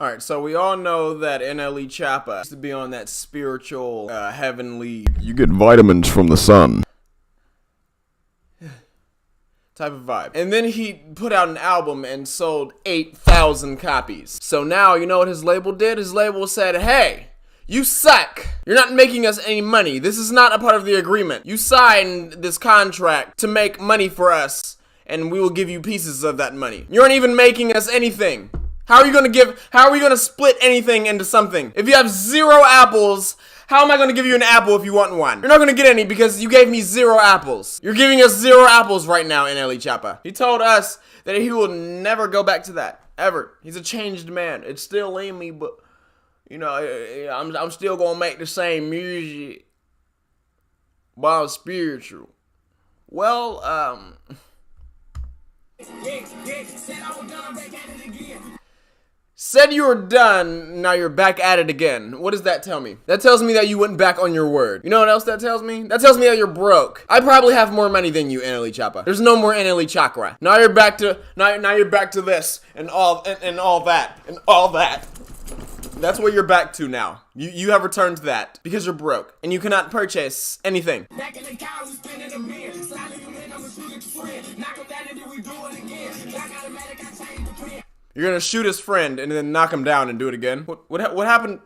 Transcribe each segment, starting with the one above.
Alright, so we all know that NLE Chakra used to be on that spiritual, heavenly... You get vitamins from the sun. type of vibe. And then he put out an album and sold 8,000 copies. So now, you know what his label did? His label said, hey, you suck. You're not making us any money. This is not a part of the agreement. You signed this contract to make money for us, and we will give you pieces of that money. You aren't even making us anything. How are we gonna split anything into something? If you have 0 apples, how am I gonna give you an apple if you want one? You're not gonna get any because you gave me 0 apples. You're giving us 0 apples right now, NLE Chakra. He told us that he will never go back to that, ever. He's a changed man. It's still in me, but, you know, I'm still gonna make the same music, but I'm spiritual. Well, said you were done, now you're back at it again. What does that tell me? That tells me that you went back on your word. You know what else that tells me? That tells me that you're broke. I probably have more money than you, NLE Chakra. There's no more NLE Chakra. Now you're back to this and all that. That's what you're back to now. You have returned to that because you're broke and you cannot purchase anything. Back in the car, we spinning a mirror. Sliding you in, I'm a shooting friend. Knock him down and then we do it again. Like automatic, I change the plan. You're gonna shoot his friend and then knock him down and do it again. What happened?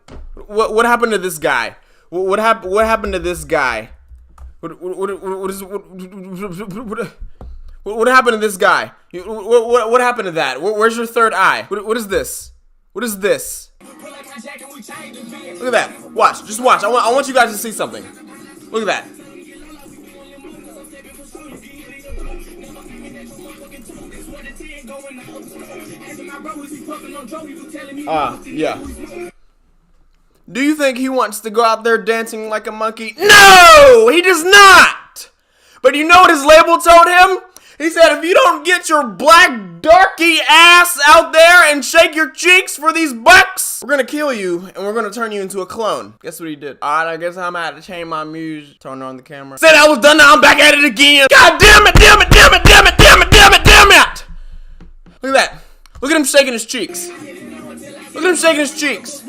What happened to this guy? What happened to this guy? What happened to this guy? What happened to that? Where's your third eye? What is this? What is this? Look at that. Watch. Just watch. I want you guys to see something. Look at that. Yeah. Do you think he wants to go out there dancing like a monkey? No, he does not. But you know what his label told him? He said, if you don't get your black darky ass out there and shake your cheeks for these bucks, we're gonna kill you and we're gonna turn you into a clone. Guess what he did? Alright, I guess I'm gonna have to change my music. Turn on the camera. Said I was done, now I'm back at it again. God damn it, damn it, damn it, damn it, damn it, damn it, damn it. Look at that. Look at him shaking his cheeks. Look at him shaking his cheeks.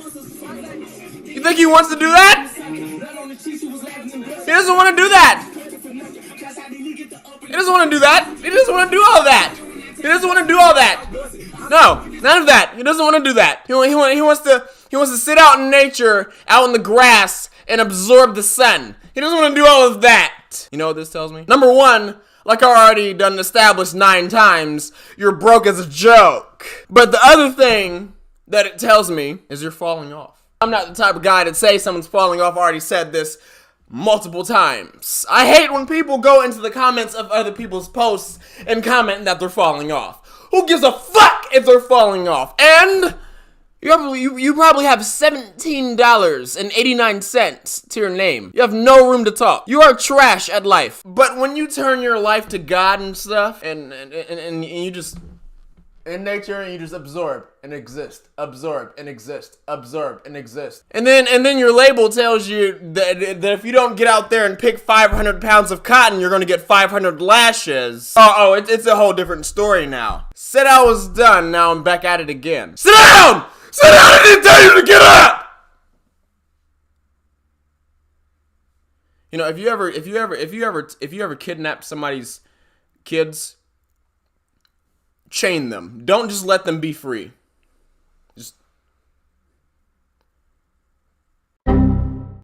You think he wants to do that? He doesn't want to do that. He doesn't want to do that. He doesn't want to do all that. He doesn't want to do all that. No, none of that. He doesn't want to do that. He wants to sit out in nature, out in the grass, and absorb the sun. He doesn't want to do all of that. You know what this tells me? Number one, like I already done established 9 times, you're broke as a joke. But the other thing that it tells me is you're falling off. I'm not the type of guy to say someone's falling off. I already said this multiple times. I hate when people go into the comments of other people's posts and comment that they're falling off. Who gives a fuck if they're falling off? And you probably have $17.89 to your name. You have no room to talk. You are trash at life. But when you turn your life to God and stuff, and you just in nature, and you just absorb and exist, absorb and exist, absorb and exist. And then your label tells you that if you don't get out there and pick 500 pounds of cotton, you're gonna get 500 lashes. It's a whole different story now. Said I was done, now I'm back at it again. Sit down! Sit down! I didn't tell you to get up! You know, if you ever kidnap somebody's kids, chain them. Don't just let them be free.